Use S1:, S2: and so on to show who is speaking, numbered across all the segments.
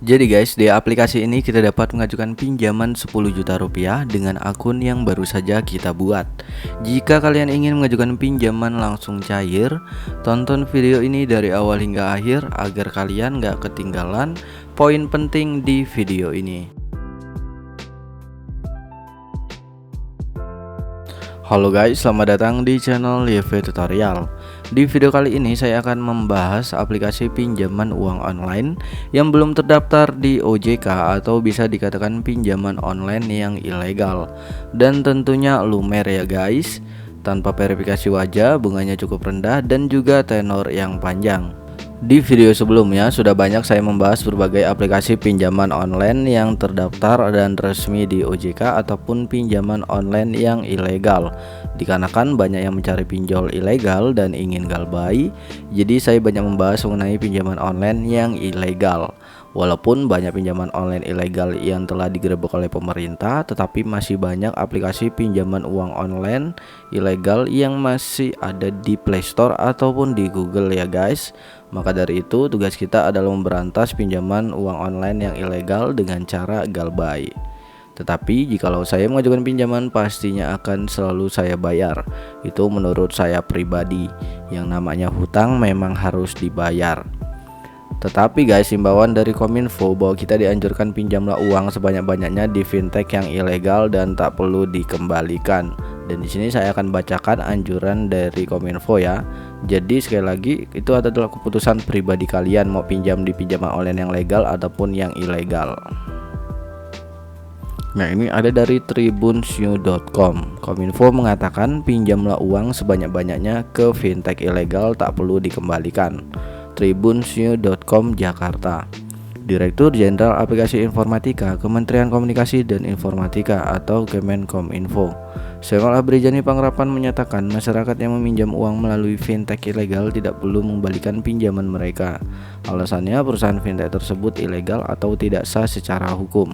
S1: Jadi guys, di aplikasi ini kita dapat mengajukan pinjaman 10 juta rupiah dengan akun yang baru saja kita buat. Jika kalian ingin mengajukan pinjaman langsung cair, tonton video ini dari awal hingga akhir agar kalian gak ketinggalan poin penting di video ini. Halo guys, selamat datang di channel YV Tutorial. Di video kali ini saya akan membahas aplikasi pinjaman uang online yang belum terdaftar di OJK atau bisa dikatakan pinjaman online yang ilegal. Dan tentunya lumer ya guys, tanpa verifikasi wajah, bunganya cukup rendah dan juga tenor yang panjang. Di video sebelumnya sudah banyak saya membahas berbagai aplikasi pinjaman online yang terdaftar dan resmi di OJK ataupun pinjaman online yang ilegal. Dikarenakan banyak yang mencari pinjol ilegal dan ingin galbay, jadi saya banyak membahas mengenai pinjaman online yang ilegal. Walaupun banyak pinjaman online ilegal yang telah digerebek oleh pemerintah, tetapi masih banyak aplikasi pinjaman uang online ilegal yang masih ada di Play Store ataupun di Google ya guys. Maka dari itu tugas kita adalah memberantas pinjaman uang online yang ilegal dengan cara galbay. Tetapi jikalau saya mengajukan pinjaman pastinya akan selalu saya bayar. Itu menurut saya pribadi. Yang namanya hutang memang harus dibayar. Tetapi guys, himbauan dari Kominfo bahwa kita dianjurkan pinjamlah uang sebanyak-banyaknya di fintech yang ilegal dan tak perlu dikembalikan. Dan di sini saya akan bacakan anjuran dari Kominfo ya. Jadi sekali lagi itu adalah keputusan pribadi kalian mau pinjam di pinjaman online yang legal ataupun yang ilegal. Nah, ini ada dari tribunnews.com. Kominfo mengatakan pinjamlah uang sebanyak-banyaknya ke fintech ilegal tak perlu dikembalikan. tribunnews.com Jakarta. Direktur Jenderal Aplikasi Informatika Kementerian Komunikasi dan Informatika atau Kemenkominfo Samuel Abrijani Pangrapan menyatakan masyarakat yang meminjam uang melalui fintech ilegal tidak perlu mengembalikan pinjaman mereka. Alasannya perusahaan fintech tersebut ilegal atau tidak sah secara hukum.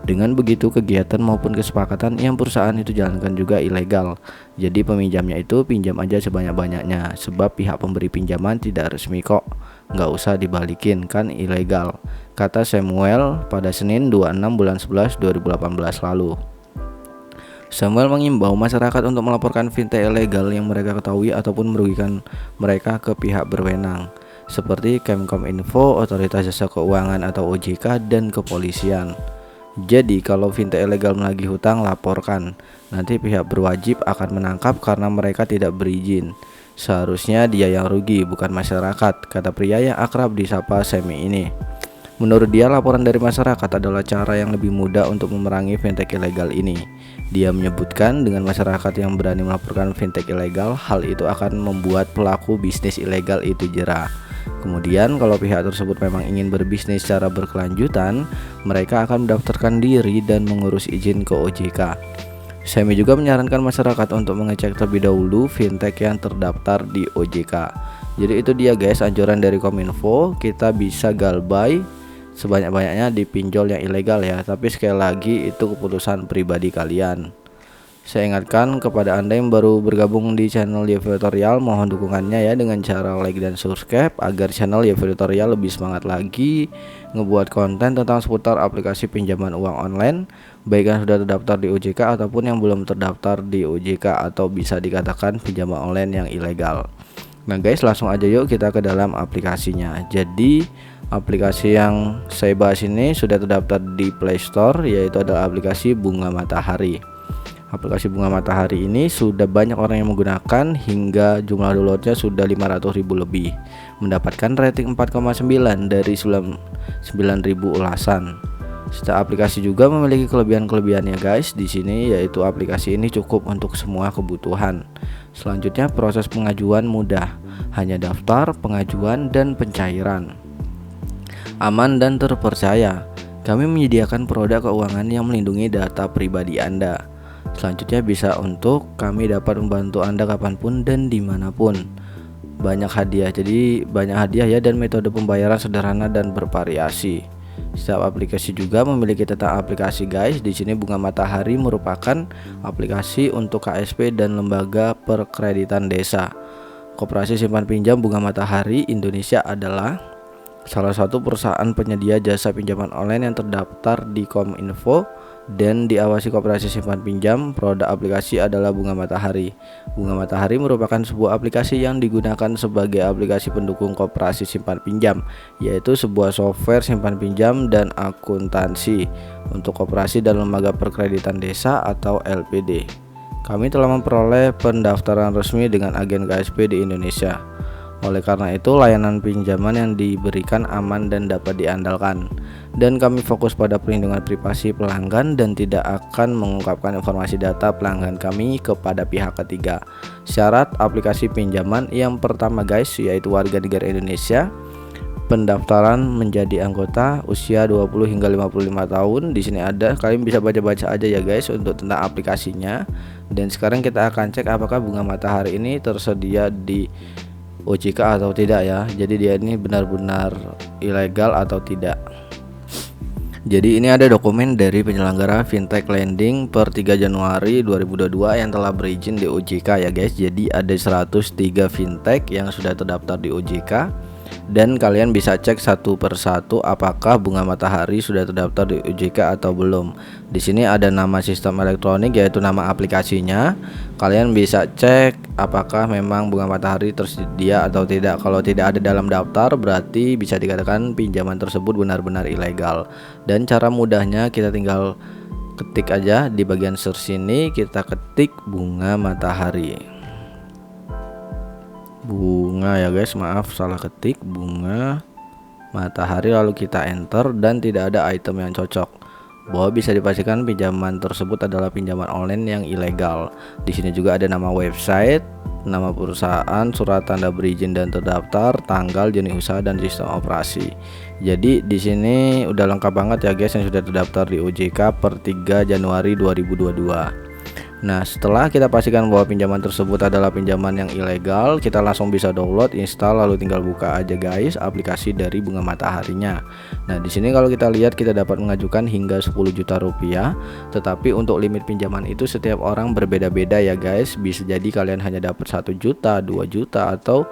S1: Dengan begitu kegiatan maupun kesepakatan yang perusahaan itu jalankan juga ilegal. Jadi peminjamnya itu pinjam aja sebanyak-banyaknya, sebab pihak pemberi pinjaman tidak resmi kok. Nggak usah dibalikin, kan ilegal, kata Samuel pada Senin 26 bulan 11 2018 lalu. Samuel mengimbau masyarakat untuk melaporkan fintech ilegal yang mereka ketahui ataupun merugikan mereka ke pihak berwenang seperti Kemenkominfo, Otoritas Jasa Keuangan atau OJK, dan kepolisian. Jadi kalau fintech ilegal menagih hutang, laporkan. Nanti pihak berwajib akan menangkap karena mereka tidak berizin. Seharusnya dia yang rugi, bukan masyarakat, kata pria yang akrab disapa Semi ini. Menurut dia, laporan dari masyarakat adalah cara yang lebih mudah untuk memerangi fintech ilegal ini. Dia menyebutkan dengan masyarakat yang berani melaporkan fintech ilegal, hal itu akan membuat pelaku bisnis ilegal itu jera. Kemudian kalau pihak tersebut memang ingin berbisnis secara berkelanjutan, mereka akan mendaftarkan diri dan mengurus izin ke OJK. Semi juga menyarankan masyarakat untuk mengecek terlebih dahulu fintech yang terdaftar di OJK. Jadi itu dia guys anjuran dari Kominfo, kita bisa galbay sebanyak-banyaknya di pinjol yang ilegal ya. Tapi sekali lagi itu keputusan pribadi kalian. Saya ingatkan kepada Anda yang baru bergabung di channel YV Tutorial, mohon dukungannya ya dengan cara like dan subscribe agar channel YV Tutorial lebih semangat lagi ngebuat konten tentang seputar aplikasi pinjaman uang online, baik yang sudah terdaftar di OJK ataupun yang belum terdaftar di OJK atau bisa dikatakan pinjaman online yang ilegal. Nah guys, langsung aja yuk kita ke dalam aplikasinya. Jadi aplikasi yang saya bahas ini sudah terdaftar di Play Store, yaitu adalah aplikasi Bunga Matahari. Aplikasi Bunga Matahari ini sudah banyak orang yang menggunakan hingga jumlah downloadnya sudah 500.000 lebih, mendapatkan rating 4,9 dari 9.000 ulasan. Setiap aplikasi juga memiliki kelebihan-kelebihannya guys di sini, yaitu aplikasi ini cukup untuk semua kebutuhan. Selanjutnya proses pengajuan mudah, hanya daftar, pengajuan, dan pencairan. Aman dan terpercaya. Kami menyediakan produk keuangan yang melindungi data pribadi Anda. Selanjutnya bisa untuk kami dapat membantu Anda kapanpun dan dimanapun. Banyak hadiah, jadi banyak hadiah ya, dan metode pembayaran sederhana dan bervariasi. Setiap aplikasi juga memiliki tentang aplikasi guys. Di sini Bunga Matahari merupakan aplikasi untuk KSP dan lembaga perkreditan desa. Koperasi Simpan Pinjam Bunga Matahari Indonesia adalah salah satu perusahaan penyedia jasa pinjaman online yang terdaftar di Kominfo dan diawasi Koperasi Simpan Pinjam. Produk aplikasi adalah Bunga Matahari. Bunga Matahari merupakan sebuah aplikasi yang digunakan sebagai aplikasi pendukung Koperasi Simpan Pinjam, yaitu sebuah software simpan pinjam dan akuntansi untuk koperasi dan lembaga perkreditan desa atau LPD. Kami telah memperoleh pendaftaran resmi dengan agen KSP di Indonesia. Oleh karena itu, layanan pinjaman yang diberikan aman dan dapat diandalkan. Dan kami fokus pada perlindungan privasi pelanggan dan tidak akan mengungkapkan informasi data pelanggan kami kepada pihak ketiga. Syarat aplikasi pinjaman yang pertama guys, yaitu warga negara Indonesia. Pendaftaran menjadi anggota usia 20 hingga 55 tahun. Di sini ada, kalian bisa baca-baca aja ya guys untuk tentang aplikasinya. Dan sekarang kita akan cek apakah Bunga Matahari ini tersedia di OJK atau tidak ya. Jadi dia ini benar-benar ilegal atau tidak. Jadi ini ada dokumen dari penyelenggara fintech lending per 3 Januari 2022 yang telah berizin di OJK ya guys. Jadi ada 103 fintech yang sudah terdaftar di OJK. Dan kalian bisa cek satu persatu apakah Bunga Matahari sudah terdaftar di OJK atau belum. Di sini ada nama sistem elektronik yaitu nama aplikasinya. Kalian bisa cek apakah memang Bunga Matahari tersedia atau tidak. Kalau tidak ada dalam daftar berarti bisa dikatakan pinjaman tersebut benar-benar ilegal. Dan cara mudahnya kita tinggal ketik aja di bagian search ini, kita ketik Bunga Matahari. Bunga ya guys, maaf salah ketik, Bunga Matahari, lalu kita enter dan tidak ada item yang cocok. Bahwa bisa dipastikan pinjaman tersebut adalah pinjaman online yang ilegal. Di sini juga ada nama website, nama perusahaan, surat tanda berizin dan terdaftar, tanggal, jenis usaha dan sistem operasi. Jadi di sini udah lengkap banget ya guys yang sudah terdaftar di OJK per 3 Januari 2022. Nah, setelah kita pastikan bahwa pinjaman tersebut adalah pinjaman yang ilegal, kita langsung bisa download, install, lalu tinggal buka aja guys aplikasi dari Bunga Mataharinya. Nah, di sini kalau kita lihat kita dapat mengajukan hingga 10 juta rupiah, tetapi untuk limit pinjaman itu setiap orang berbeda-beda ya guys. Bisa jadi kalian hanya dapat 1 juta, 2 juta atau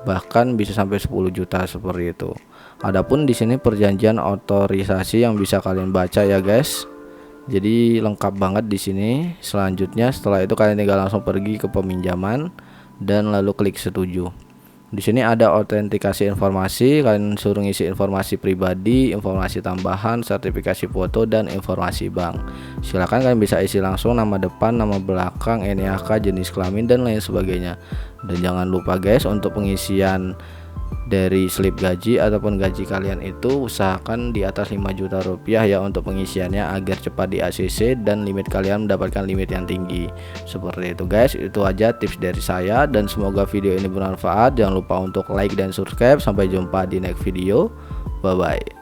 S1: bahkan bisa sampai 10 juta seperti itu. Adapun di sini perjanjian otorisasi yang bisa kalian baca ya guys. Jadi lengkap banget di sini. Selanjutnya setelah itu kalian tinggal langsung pergi ke peminjaman dan lalu klik setuju. Di sini ada autentikasi informasi, kalian suruh ngisi informasi pribadi, informasi tambahan, sertifikasi foto dan informasi bank. Silakan kalian bisa isi langsung nama depan, nama belakang, NIK, jenis kelamin dan lain sebagainya. Dan jangan lupa guys untuk pengisian dari slip gaji ataupun gaji kalian itu usahakan di atas 5 juta rupiah ya untuk pengisiannya agar cepat di ACC dan limit kalian mendapatkan limit yang tinggi. Seperti itu guys, itu aja tips dari saya dan semoga video ini bermanfaat. Jangan lupa untuk like dan subscribe. Sampai jumpa di next video. Bye bye.